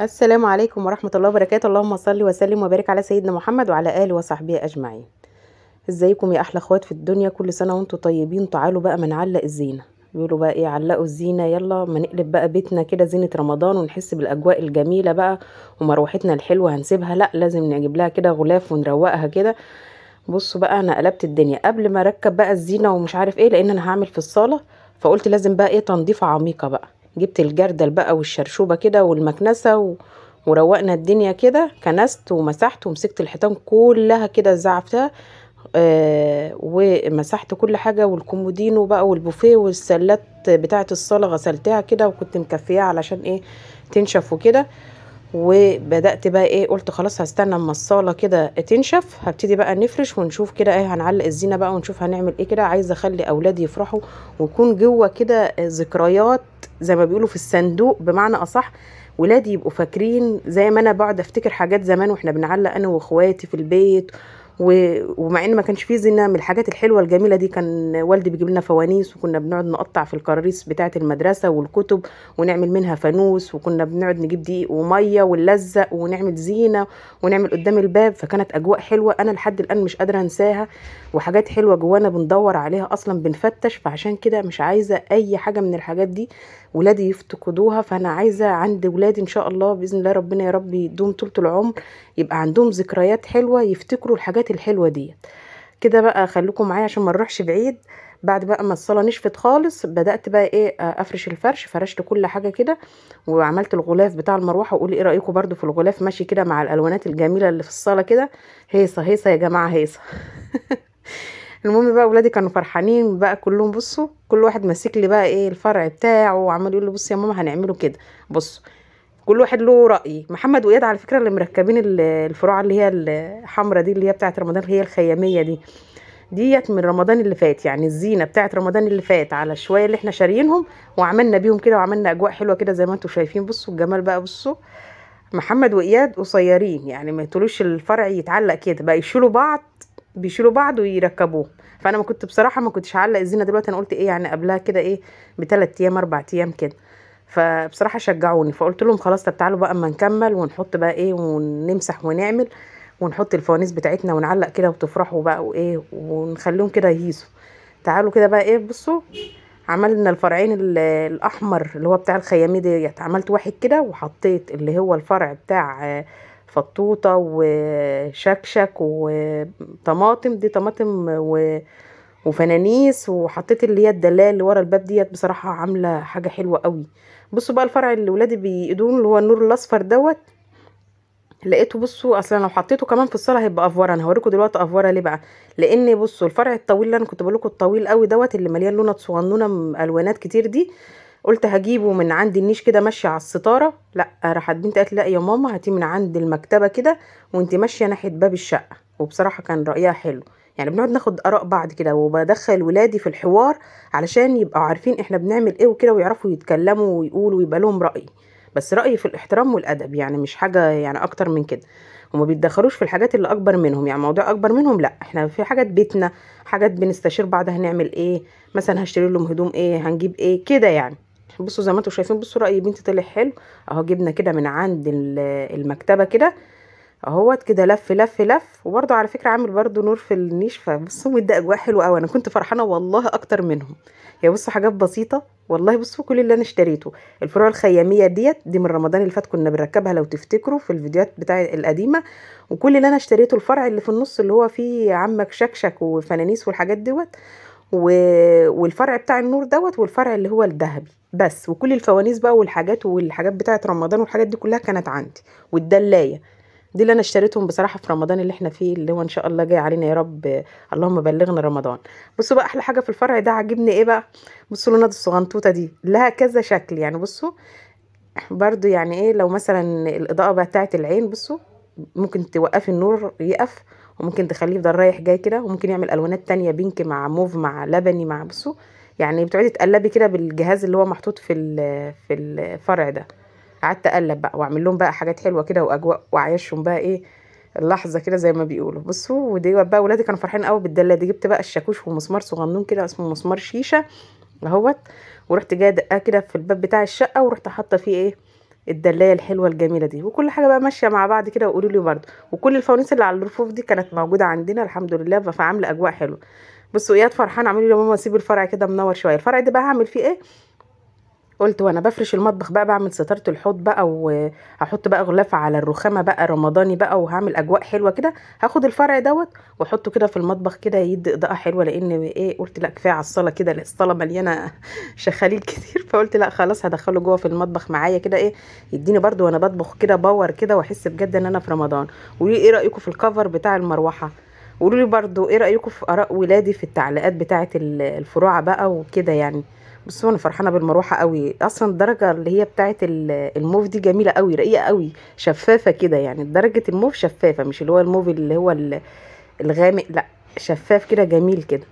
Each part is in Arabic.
السلام عليكم ورحمة الله وبركاته. اللهم صل وسلم وبارك على سيدنا محمد وعلى آله وصحبه أجمعين. ازيكم يا أحلى اخوات في الدنيا؟ كل سنة وانتم طيبين. تعالوا بقى ما نعلق الزينة. بيقولوا بقى ايه، علقوا الزينة. يلا ما نقلب بقى بيتنا كده زينة رمضان ونحس بالأجواء الجميلة بقى، ومروحتنا الحلوة هنسيبها؟ لا، لازم نجيب لها كده غلاف ونروقها كده. بصوا بقى، انا قلبت الدنيا قبل ما اركب بقى الزينة ومش عارف ايه، لان انا هعمل في الصالة. فقلت لازم بقى ايه، تنظيفة عميقة بقى. جبت الجردل بقى والشرشوبة كده والمكنسة وروقنا الدنيا كده، كنست ومسحت ومسكت الحيطان كلها كده زعفتها. ومسحت كل حاجة، والكومودينو بقى والبوفيه والسلات بتاعة الصالة غسلتها كده، وكنت مكفيها علشان ايه، تنشف وكده. وبدأت بقى ايه، قلت خلاص هستنى اما الصالة كده تنشف، هبتدي بقى نفرش ونشوف كده ايه، هنعلق الزينة بقى ونشوف هنعمل ايه كده. عايزة اخلي اولادي يفرحوا ويكون جوه كده ذكريات، زي ما بيقولوا في الصندوق بمعنى اصح. ولادي يبقوا فاكرين زي ما انا بقعد افتكر حاجات زمان واحنا بنعلق انا واخواتي في البيت. ومع ان ما كانش فيه زينه، من الحاجات الحلوه الجميله دي كان والدي بيجيب لنا فوانيس، وكنا بنقعد نقطع في الكراريس بتاعه المدرسه والكتب ونعمل منها فانوس، وكنا بنقعد نجيب دقيق وميه ونلزق ونعمل زينه ونعمل قدام الباب. فكانت اجواء حلوه انا لحد الان مش قادره انساها، وحاجات حلوه جوانا بندور عليها اصلا بنفتش. فعشان كده مش عايزه اي حاجه من الحاجات دي ولادي يفتقدوها. فانا عايزه عند ولادي ان شاء الله باذن الله، ربنا يا رب يدوم طول العمر، يبقى عندهم ذكريات حلوه، يفتكروا الحاجات الحلوه دي كده. بقى خليكم معايا عشان ما نروحش بعيد. بعد بقى ما الصاله نشفت خالص، بدات بقى ايه، افرش الفرش. فرشت كل حاجه كده، وعملت الغلاف بتاع المروحه. وقولي ايه رايكم برضو في الغلاف، ماشي كده مع الالوانات الجميله اللي في الصاله كده. هيصه هيصه يا جماعه، هيصه. المهم بقى ولادي كانوا فرحانين بقى كلهم. بصوا، كل واحد ماسك لي بقى ايه الفرع بتاعه، وعمال يقول لي بصي يا ماما هنعمله كده. بصوا، كل واحد له رأي. محمد وإياد على فكرة اللي مركبين الفروع اللي هي الحمرة دي، اللي هي بتاعت رمضان، اللي هي الخيامية ديت من رمضان اللي فات. يعني الزينة بتاعت رمضان اللي فات على شوية اللي احنا شاريينهم، وعملنا بيهم كده، وعملنا أجواء حلوة كده زي ما انتم شايفين. بصوا الجمال بقى. بصوا، محمد وإياد قصيرين، يعني ما يطولوش الفرع يتعلق كده، بقى يشيلوا بعض، بيشيلوا بعض ويركبوه. فانا ما كنت بصراحه ما كنتش هعلق الزينه دلوقتي. انا قلت ايه يعني قبلها كده ايه، ب3 ايام 4 ايام كده. فبصراحه شجعوني، فقلت لهم خلاص طب تعالوا بقى اما نكمل ونحط بقى ايه، ونمسح ونعمل ونحط الفوانيس بتاعتنا ونعلق كده، وتفرحوا بقى وايه، ونخليهم كده يهيسوا. تعالوا كده بقى ايه، بصوا، عملنا الفرعين الاحمر اللي هو بتاع الخيامي ديت. عملت واحد كده، وحطيت اللي هو الفرع بتاع فطوطه وشكشك وطماطم، دي طماطم وفنانيس. وحطيت اللي هي الدلال اللي ورا الباب ديت، بصراحه عامله حاجه حلوه قوي. بصوا بقى الفرع اللي ولادي بيقيدوه اللي هو النور الاصفر دوت، لقيته. بصوا اصلا لو حطيته كمان في الصاله هيبقى افوره. انا هوريكم دلوقتي افوره ليه بقى. لان بصوا الفرع الطويل اللي انا كنت بقول لكم الطويل قوي دوت، اللي مليان لونات صغنونه الوانات كتير دي، قلت هجيبه من عند النيش كده ماشيه على الستاره. لا، راحت بنتي قالت لا يا ماما هاتيه من عند المكتبه كده وانت ماشيه ناحيه باب الشقه. وبصراحه كان رايها حلو. يعني بنقعد ناخد اراء بعض كده، وبدخل ولادي في الحوار علشان يبقوا عارفين احنا بنعمل ايه وكده، ويعرفوا يتكلموا ويقولوا ويبقى لهم راي. بس رأيي في الاحترام والأدب، يعني مش حاجة يعني أكتر من كده. وما بيتدخلوش في الحاجات اللي أكبر منهم، يعني موضوع أكبر منهم لا. احنا في حاجات بيتنا، حاجات بنستشير بعض هنعمل ايه، مثلا هشتري لهم هدوم ايه، هنجيب ايه كده يعني. بصوا زي ما انتم شايفين، بصوا رأي بنتي طلع حلو اهو. جبنا كده من عند المكتبة كده اهوت كده، لف لف لف. وبرضه على فكره عامل برضه نور في النيش. فبصوا مدي اجواء حلوه قوي. انا كنت فرحانه والله اكتر منهم. يا بصوا حاجات بسيطه والله. بصوا كل اللي انا اشتريته الفروع الخياميه دي من رمضان اللي فات، كنا بنركبها لو تفتكروا في الفيديوهات بتاع القديمه. وكل اللي انا اشتريته الفرع اللي في النص اللي هو فيه عمك شكشك وفنانيس والحاجات دوت والفرع بتاع النور دوت، والفرع اللي هو الذهبي بس. وكل الفوانيس بقى والحاجات بتاعه رمضان والحاجات دي كلها كانت عندي. والدلايه دي اللي انا اشتريتهم بصراحه في رمضان اللي احنا فيه، اللي هو ان شاء الله جاي علينا يا رب. اللهم بلغنا رمضان. بصوا بقى احلى حاجه في الفرع ده عجبني ايه بقى. بصوا لونات الصغنطوطه دي لها كذا شكل، يعني بصوا برضو يعني ايه، لو مثلا الاضاءه بقى بتاعت العين، بصوا ممكن توقفي النور يقف، وممكن تخليه يفضل رايح جاي كده، وممكن يعمل الوانات تانية، بينك مع موف مع لبني مع. بصوا يعني بتقعدي تقلبي كده بالجهاز اللي هو محطوط في الفرع ده. قعدت اقلب بقى واعمل لهم بقى حاجات حلوه كده واجواء، واعيشهم بقى ايه اللحظه كده زي ما بيقولوا. بصوا ودي بقى ولادي كانوا فرحين قوي بالدلاله دي. جبت بقى الشاكوش ومسمار صغنون كده اسمه مسمار شيشه اهوت، ورحت جايه دقاه كده في الباب بتاع الشقه، ورحت حاطه فيه ايه الدلايه الحلوه الجميله دي. وكل حاجه بقى ماشيه مع بعض كده، وقولوا لي برده. وكل الفوانيس اللي على الرفوف دي كانت موجوده عندنا الحمد لله، فعامله اجواء حلوه. بصوا اياد فرحان عملوا لي يا ماما سيب الفرع كده منور شويه. الفرع ده بقى هعمل فيه ايه؟ قلت وانا بفرش المطبخ بقى بعمل ستاره الحوض بقى، وهحط بقى غلاف على الرخامه بقى رمضاني بقى، وهعمل اجواء حلوه كده. هاخد الفرع دوت واحطه كده في المطبخ كده يدي اضاءه حلوه، لان ايه قلت لا كفايه على الصاله كده، الصاله مليانه شخاليل كتير. فقلت لا خلاص هدخله جوه في المطبخ معايا كده، ايه يديني برده وانا بطبخ كده باور كده، واحس بجد ان انا في رمضان. قولوا لي ايه رايكم في الكفر بتاع المروحه؟ قولوا لي برده ايه رايكم في اراء ولادي في التعليقات بتاعه الفروعه بقى وكده يعني. بصوا انا فرحانه بالمروحه قوي اصلا. الدرجه اللي هي بتاعه الموف دي جميله قوي، رقيقه قوي، شفافه كده يعني. درجه الموف شفافه، مش اللي هو الموف اللي هو الغامق، لا شفاف كده جميل كده.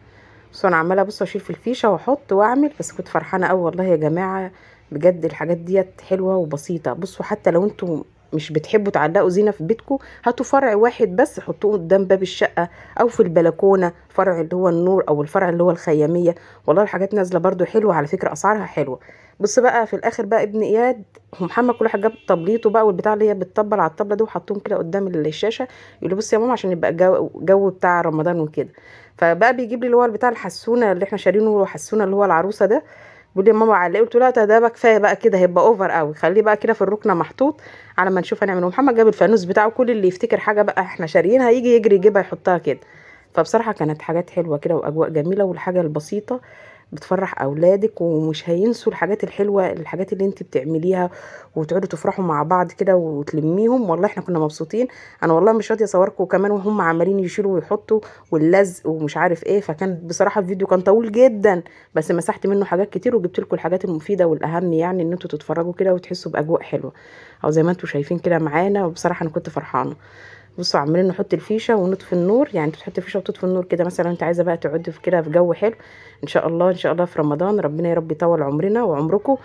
بصوا انا عماله بصوا اشيل في الفيشه واحط واعمل، بس كنت فرحانه قوي والله يا جماعه. بجد الحاجات ديت حلوه وبسيطه. بصوا حتى لو انتوا مش بتحبوا تعلقوا زينه في بيتكم، هاتوا فرع واحد بس حطوه قدام باب الشقه او في البلكونه، فرع اللي هو النور او الفرع اللي هو الخياميه. والله الحاجات نازله برده حلوه على فكره، اسعارها حلوه. بص بقى في الاخر بقى ابن اياد ومحمد كل واحد جاب طبليته بقى، والبتاع اللي هي بتطبل على الطبله دي، وحطوهم كده قدام الشاشه. يقولوا بصي يا ماما عشان يبقى جو بتاع رمضان وكده. فبقى بيجيب لي اللي هو بتاع الحسونه اللي احنا شارينه، حسونه اللي هو العروسه ده. بيقول لي يا ماما علقه، قلت له لا ده بقى كفايه بقى كده، هيبقى اوفر قوي، خليه بقى كده في الركنه محطوط على ما نشوف هنعمل. محمد جاب الفانوس بتاعه، كل اللي يفتكر حاجه بقى احنا شاريينها يجي يجري يجيبها يحطها كده. فبصراحه كانت حاجات حلوه كده واجواء جميله، والحاجه البسيطه بتفرح اولادك، ومش هينسوا الحاجات الحلوه، الحاجات اللي انت بتعمليها، وتقعدوا تفرحوا مع بعض كده وتلميهم. والله احنا كنا مبسوطين. انا والله مش راضيه اصوركم كمان وهم عمالين يشيلوا ويحطوا واللزق ومش عارف ايه. فكان بصراحه الفيديو كان طويل جدا، بس مسحت منه حاجات كتير وجبت لكم الحاجات المفيده والاهم، يعني ان انتوا تتفرجوا كده وتحسوا باجواء حلوه، او زي ما انتوا شايفين كده معانا. وبصراحه انا كنت فرحانه. بصوا عمالين نحط الفيشه ونطفي النور، يعني انت تحطي الفيشه وتطفي النور كده مثلا. انت عايزه بقى تقعدي في كده في جو حلو ان شاء الله، ان شاء الله في رمضان ربنا يا رب يطول عمرنا وعمركم.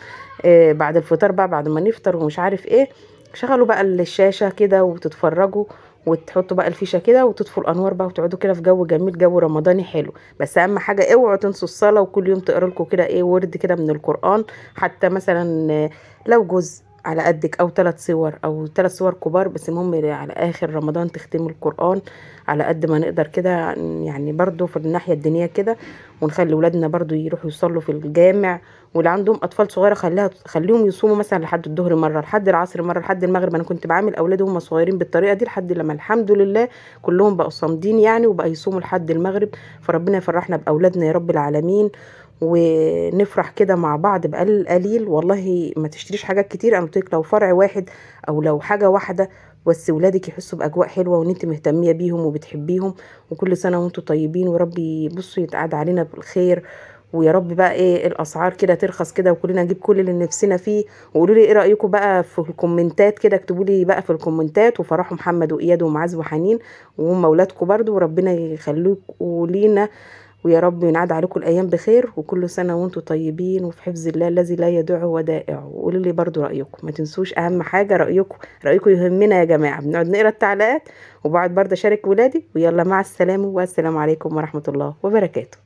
بعد الفطار بقى بعد ما نفطر ومش عارف ايه، شغلوا بقى الشاشه كده وتتفرجوا، وتحطوا بقى الفيشه كده وتطفوا الانوار بقى، وتقعدوا كده في جو جميل، جو رمضاني حلو. بس اهم حاجه اوعوا تنسوا الصلاه، وكل يوم تقرا لكم كده ايه ورد كده من القران. حتى مثلا لو جزء على قدك، او 3 صور او 3 صور كبار، بس المهم على اخر رمضان تختموا القرآن على قد ما نقدر كده، يعني برضو في الناحية الدينية كده. ونخلي ولادنا برضو يروحوا يصلوا في الجامع، واللي عندهم اطفال صغيره خليهم يصوموا مثلا لحد الظهر مره، لحد العصر مره، لحد المغرب. انا كنت بعامل اولادي وهم صغيرين بالطريقه دي لحد لما الحمد لله كلهم بقوا صامدين يعني، وبقى يصوموا لحد المغرب. فربنا يفرحنا باولادنا يا رب العالمين، ونفرح كده مع بعض بقليل قليل. والله ما تشتريش حاجات كتير، انا قلت لك لو فرع واحد او لو حاجه واحده بس، ولادك يحسوا باجواء حلوه وان انت مهتميه بيهم وبتحبيهم. وكل سنه وانتم طيبين، وربي بصوا يتعاد علينا بالخير. ويا رب بقى ايه الاسعار كده ترخص كده، وكلنا نجيب كل اللي نفسنا فيه. وقولوا لي ايه رايكم بقى في الكومنتات كده، اكتبوا لي بقى في الكومنتات. وفرحوا محمد واياد ومعاذ وحنين وهم اولادكم برضو، وربنا يخليكم لينا، ويا رب ينعاد عليكم الايام بخير. وكل سنه وانتم طيبين وفي حفظ الله الذي لا يدع ودائع. وقولوا لي برضو رايكم، ما تنسوش اهم حاجه رايكم يهمنا يا جماعه. بنقعد نقرا التعليقات وبقعد برضه اشارك ولادي. ويلا مع السلامه، والسلام عليكم ورحمه الله وبركاته.